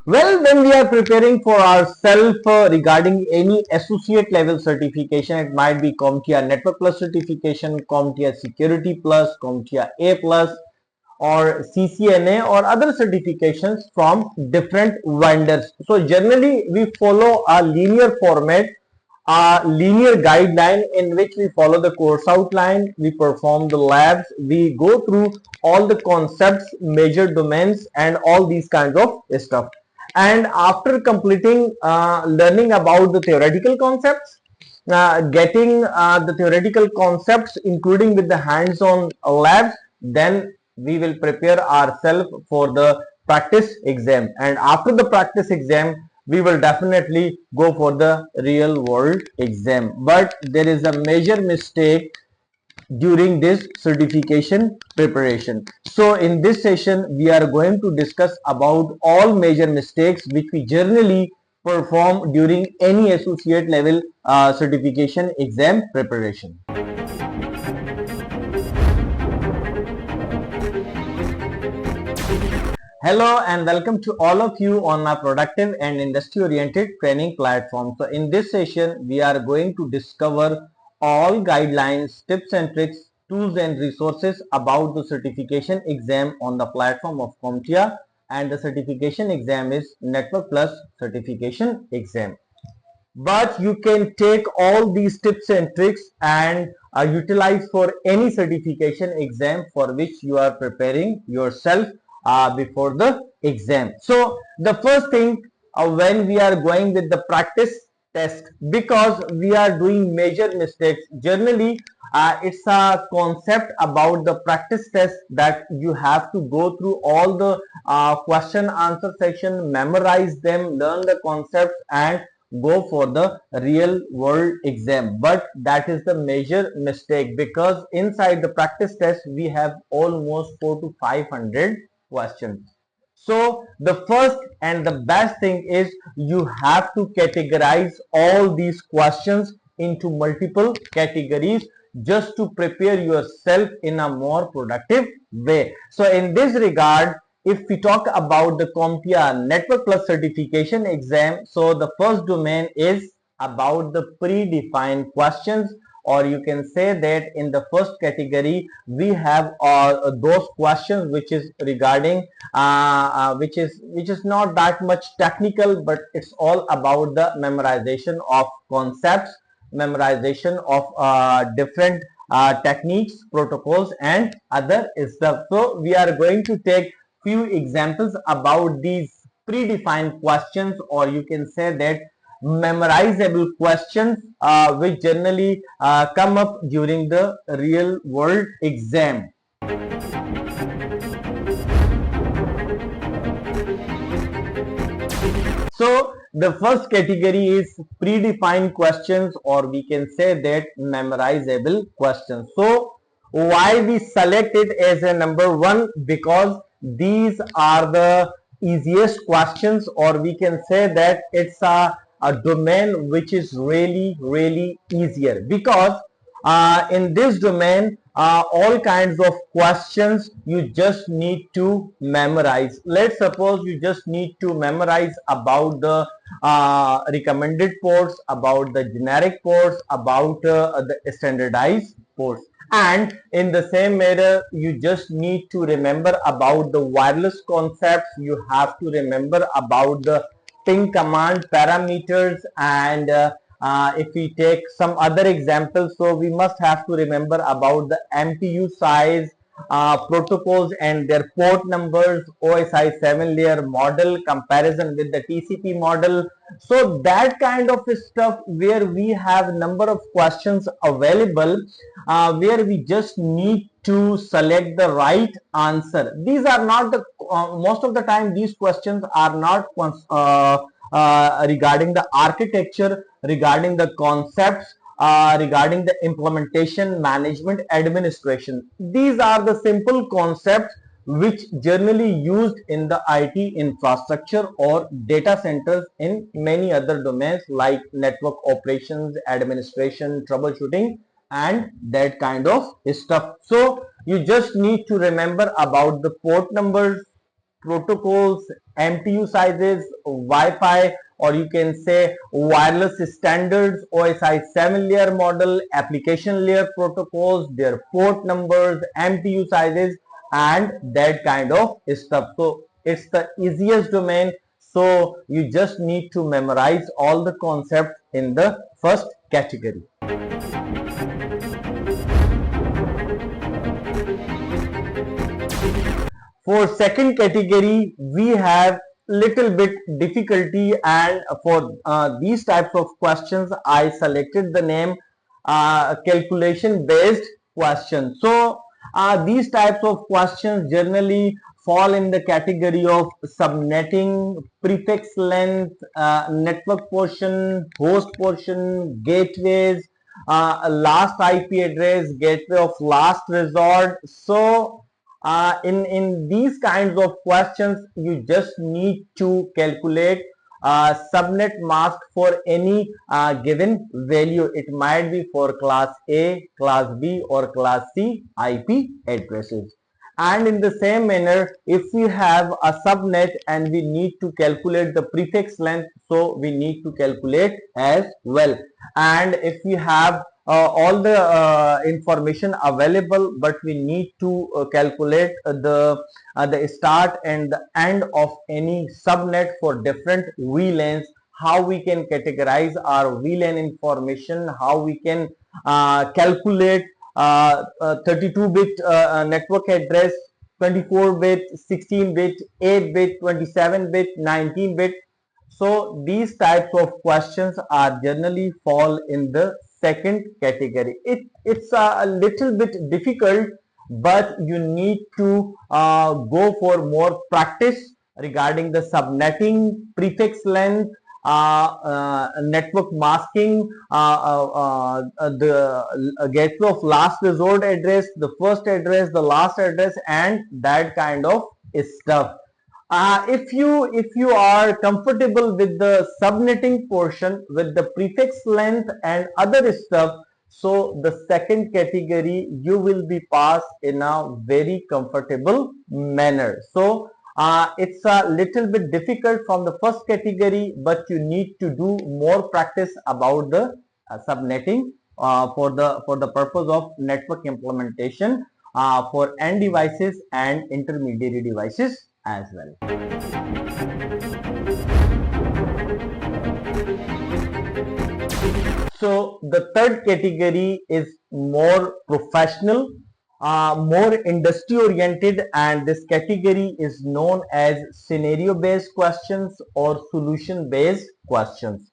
Well, when we are preparing for ourselves regarding any associate level certification, it might be CompTIA Network Plus certification, CompTIA Security Plus, CompTIA A Plus, or CCNA or other certifications from different vendors. So generally we follow a linear format, a linear guideline in which we follow the course outline, we perform the labs, we go through all the concepts, major domains and all these kinds of stuff. And after completing learning about the theoretical concepts, getting the theoretical concepts including with the hands-on labs, then we will prepare ourselves for the practice exam, and after the practice exam we will definitely go for the real world exam. But there is a major mistake during this certification preparation. So in this session we are going to discuss about all major mistakes which we generally perform during any associate level certification exam preparation. Hello and welcome to all of you on my productive and industry oriented training platform. So in this session we are going to discover all guidelines, tips and tricks, tools and resources about the certification exam on the platform of CompTIA, and the certification exam is Network Plus certification exam. But you can take all these tips and tricks and utilize for any certification exam for which you are preparing yourself before the exam. So the first thing, when we are going with the practice test, because we are doing major mistakes generally, it's a concept about the practice test that you have to go through all the question answer section, memorize them, learn the concepts and go for the real world exam. But that is the major mistake, because inside the practice test we have almost 400 to 500 questions. So the first and the best thing is you have to categorize all these questions into multiple categories just to prepare yourself in a more productive way. So in this regard, if we talk about the CompTIA Network Plus certification exam, so the first domain is about the predefined questions, or you can say that in the first category we have those questions which is regarding which is not that much technical, but it's all about the memorization of concepts, memorization of different techniques, protocols and other stuff. So we are going to take few examples about these predefined questions, or you can say that memorizable questions which generally come up during the real world exam. So the first category is predefined questions, or we can say that memorizable questions. So why we select it as a number one? Because these are the easiest questions, or we can say that it's a domain which is really easier, because in this domain all kinds of questions you just need to memorize. Let's suppose you just need to memorize about the recommended ports, about the generic ports, about the standardized ports. And in the same manner, you just need to remember about the wireless concepts. You have to remember about the ping command parameters, and if we take some other examples, so we must have to remember about the MTU size, protocols and their port numbers, OSI 7 layer model, comparison with the TCP model. So that kind of stuff where we have number of questions available, where we just need to select the right answer. These are not the most of the time these questions are not regarding the architecture, regarding the concepts, regarding the implementation, management, administration. These are the simple concepts which generally used in the IT infrastructure or data centers in many other domains like network operations, administration, troubleshooting and that kind of stuff. So you just need to remember about the port numbers, protocols, MTU sizes, Wi-Fi, or you can say wireless standards, OSI 7 layer model, application layer protocols, their port numbers, MTU sizes, and that kind of stuff. So it's the easiest domain. So you just need to memorize all the concepts in the first category. For second category, we have little bit difficulty, and for these types of questions, I selected the name calculation based question. So these types of questions generally fall in the category of subnetting, prefix length, network portion, host portion, gateways, last IP address, gateway of last resort. So in these kinds of questions, you just need to calculate subnet mask for any given value. It might be for class A, class B, or class C IP addresses. And in the same manner, if we have a subnet and we need to calculate the prefix length, so we need to calculate as well. And if we have all the information available, but we need to calculate the start and the end of any subnet for different VLANs, how we can categorize our VLAN information, how we can calculate 32-bit network address, 24-bit, 16-bit, 8-bit, 27-bit, 19-bit. So these types of questions are generally fall in the second category. It's a little bit difficult, but you need to go for more practice regarding the subnetting, prefix length, network masking, the gateway of last resort address, the first address, the last address, and that kind of stuff. If you are comfortable with the subnetting portion, with the prefix length and other stuff, so the second category you will be passed in a very comfortable manner. So it's a little bit difficult from the first category, but you need to do more practice about the subnetting for the purpose of network implementation for end devices and intermediary devices as well. So the third category is more professional, more industry oriented, and this category is known as scenario based questions or solution based questions.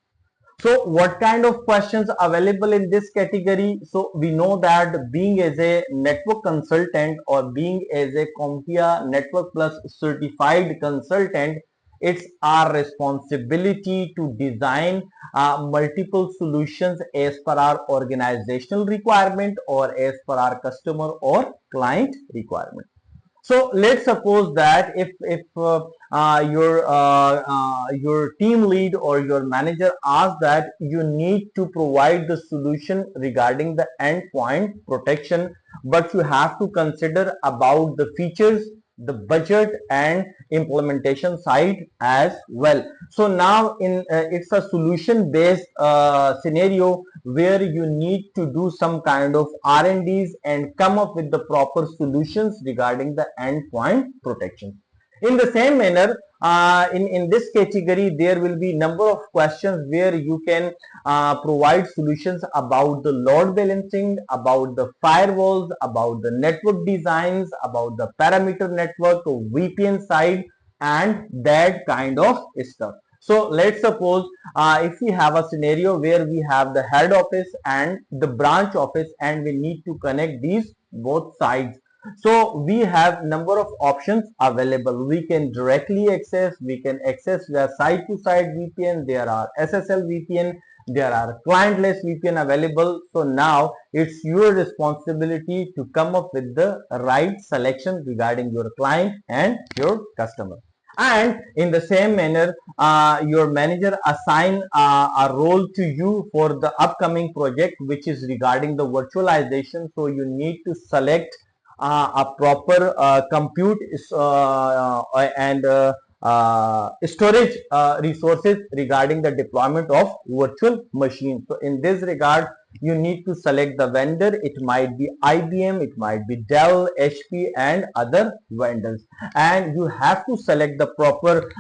So what kind of questions available in this category? So we know that being as a network consultant or being as a CompTIA Network Plus certified consultant, it's our responsibility to design multiple solutions as per our organizational requirement or as per our customer or client requirement. So let's suppose that if your team lead or your manager asks that you need to provide the solution regarding the endpoint protection, but you have to consider about the features, the budget, and implementation side as well. So now it's a solution based scenario where you need to do some kind of R&Ds and come up with the proper solutions regarding the endpoint protection. In the same manner, in this category, there will be number of questions where you can provide solutions about the load balancing, about the firewalls, about the network designs, about the parameter network, VPN side, and that kind of stuff. So let's suppose if we have a scenario where we have the head office and the branch office and we need to connect these both sides. So we have number of options available. We can directly access, we can access via side to side VPN, there are SSL VPN, there are clientless VPN available. So now it's your responsibility to come up with the right selection regarding your client and your customer. And in the same manner, your manager assign a role to you for the upcoming project, which is regarding the virtualization. So you need to select a proper compute and storage resources regarding the deployment of virtual machines. So in this regard, you need to select the vendor. It might be IBM, it might be Dell, HP, and other vendors. And you have to select the proper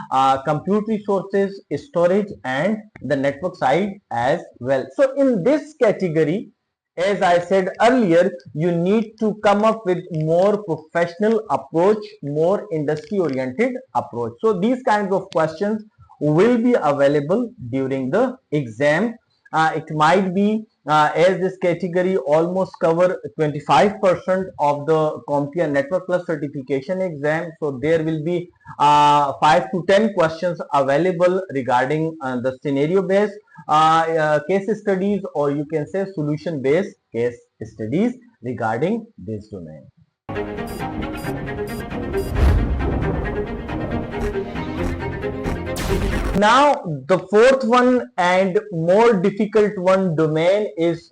compute resources, storage, and the network side as well. So in this category, as I said earlier, you need to come up with more professional approach, more industry oriented approach. So these kinds of questions will be available during the exam. It might be as this category almost cover 25% of the CompTIA Network Plus certification exam. So there will be 5 to 10 questions available regarding the scenario based case studies, or you can say solution based case studies regarding this domain. Now the fourth one and more difficult one domain is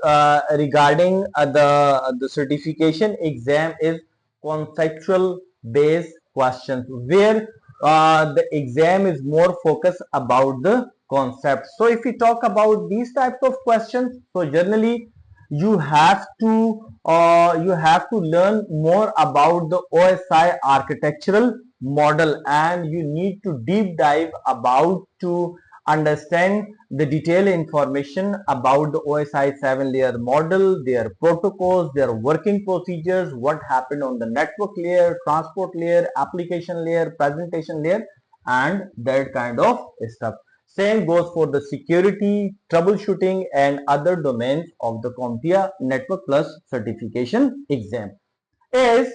regarding the certification exam is conceptual based questions, where the exam is more focused about the concept. So if we talk about these types of questions, so generally you have to learn more about the OSI architectural model, and you need to deep dive about to understand the detailed information about the OSI 7-layer model, their protocols, their working procedures, what happened on the network layer, transport layer, application layer, presentation layer, and that kind of stuff. Same goes for the security, troubleshooting, and other domains of the CompTIA Network Plus certification exam. As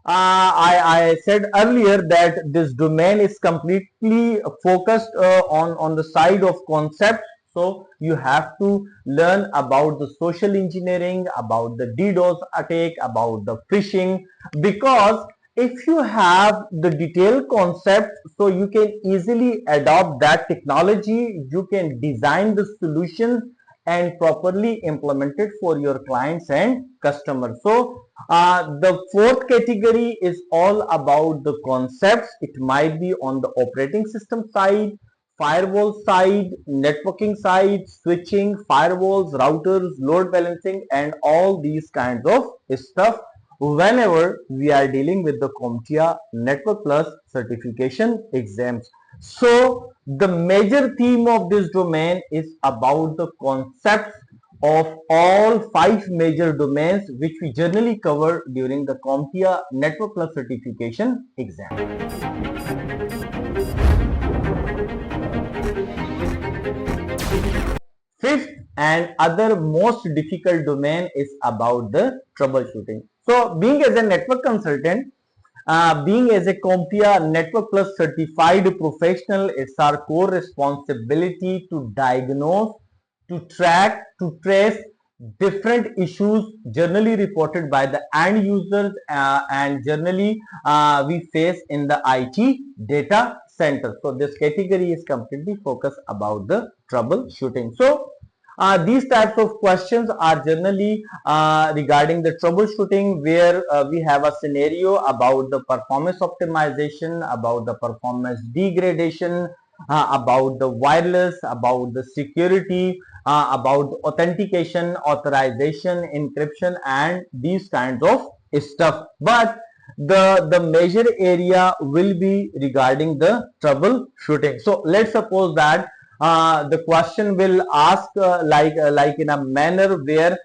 I said earlier that this domain is completely focused on the side of concept. So you have to learn about the social engineering, about the DDoS attack, about the phishing, because if you have the detailed concept, so you can easily adopt that technology, you can design the solution and properly implement it for your clients and customers. So the fourth category is all about the concepts. It might be on the operating system side, firewall side, networking side, switching, firewalls, routers, load balancing, and all these kinds of stuff whenever we are dealing with the CompTIA Network Plus certification exams. So the major theme of this domain is about the concepts of all 5 major domains which we generally cover during the CompTIA Network Plus certification exam. Fifth and other most difficult domain is about the troubleshooting. So being as a network consultant, being as a CompTIA Network Plus certified professional, it's our core responsibility to diagnose, to track, to trace different issues generally reported by the end users and generally we face in the IT data center. So this category is completely focused about the troubleshooting. So these types of questions are generally regarding the troubleshooting, where we have a scenario about the performance optimization, about the performance degradation, about the wireless, about the security, about authentication, authorization, encryption, and these kinds of stuff. But the major area will be regarding the troubleshooting. So let's suppose that the question will ask like in a manner where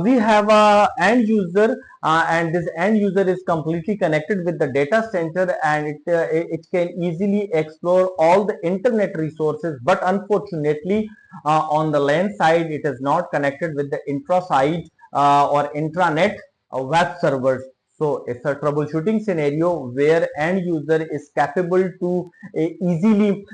we have a end user and this end user is completely connected with the data center, and it can easily explore all the internet resources, but unfortunately on the LAN side it is not connected with the intra side or intranet web servers. So it's a troubleshooting scenario where end user is capable to easily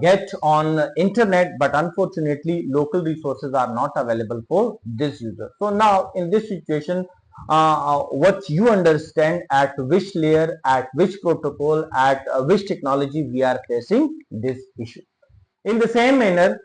get on internet, but unfortunately local resources are not available for this user. So now in this situation, what you understand at which layer, at which protocol, at which technology we are facing this issue. In the same manner,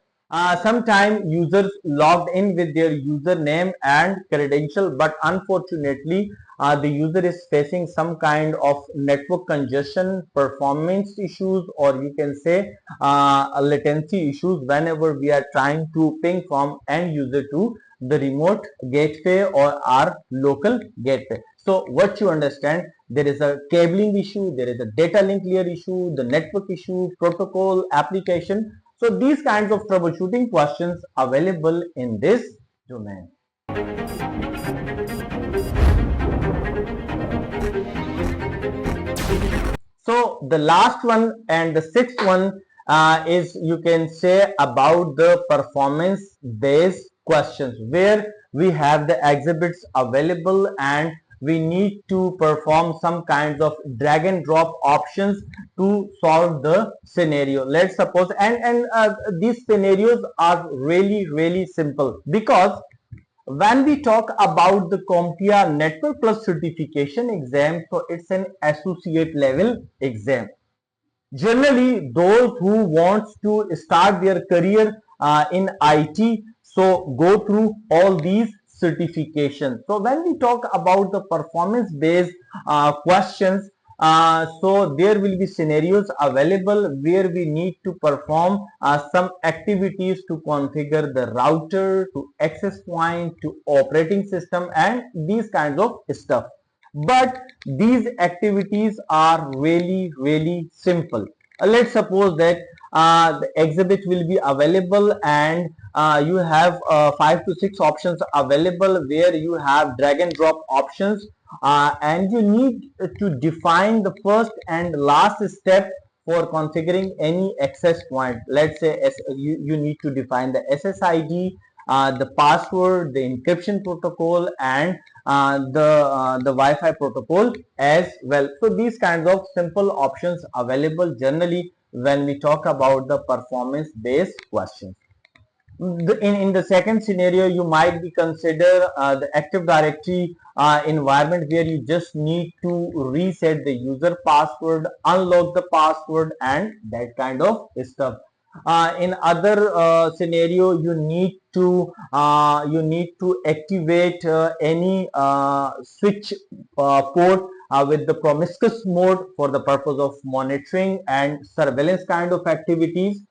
sometimes users logged in with their username and credential, but unfortunately, the user is facing some kind of network congestion, performance issues, or you can say latency issues whenever we are trying to ping from end user to the remote gateway or our local gateway. So what you understand, there is a cabling issue, there is a data link layer issue, the network issue, protocol, application. So these kinds of troubleshooting questions available in this domain. So the last one and the sixth one is, you can say, about the performance based questions, where we have the exhibits available and we need to perform some kinds of drag and drop options to solve the scenario. Let's suppose, and these scenarios are really simple, because when we talk about the CompTIA Network Plus certification exam, so it's an associate level exam. Generally, those who wants to start their career in IT, so go through all these certifications. So when we talk about the performance based questions, so there will be scenarios available where we need to perform some activities to configure the router, to access point, to operating system, and these kinds of stuff. But these activities are really simple. Let's suppose that the exhibit will be available, and you have 5 to 6 options available where you have drag and drop options, and you need to define the first and last step for configuring any access point. Let's say you need to define the SSID, the password, the encryption protocol, and the Wi-Fi protocol as well. So these kinds of simple options available generally when we talk about the performance based questions. In the second scenario, you might be consider the Active Directory environment, where you just need to reset the user password, unlock the password, and that kind of stuff. In other scenario, you need to activate any switch port with the promiscuous mode for the purpose of monitoring and surveillance kind of activities.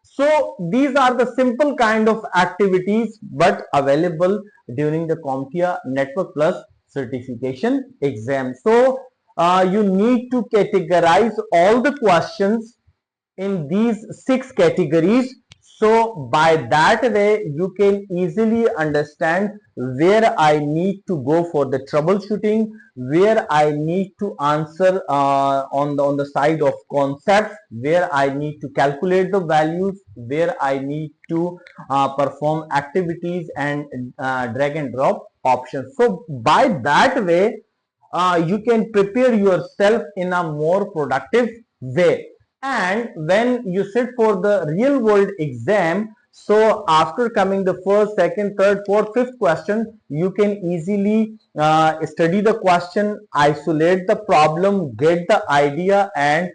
So these are the simple kind of activities but available during the CompTIA Network Plus certification exam. So you need to categorize all the questions in these 6 categories. So by that way, you can easily understand where I need to go for the troubleshooting, where I need to answer on the side of concepts, where I need to calculate the values, where I need to perform activities and drag and drop options. So by that way, you can prepare yourself in a more productive way. And when you sit for the real world exam, so after coming the first, second, third, fourth, fifth question, you can easily study the question, isolate the problem, get the idea, and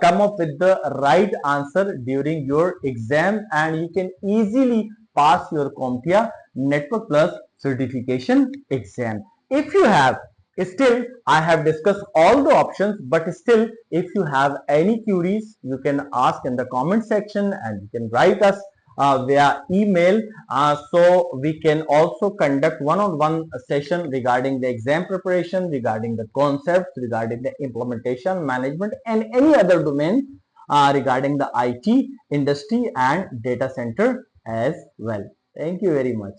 come up with the right answer during your exam, and you can easily pass your CompTIA Network Plus certification exam. If you have still, I have discussed all the options, but still, if you have any queries, you can ask in the comment section, and you can write us via email. So we can also conduct one-on-one session regarding the exam preparation, regarding the concepts, regarding the implementation, management, and any other domain regarding the IT industry and data center as well. Thank you very much.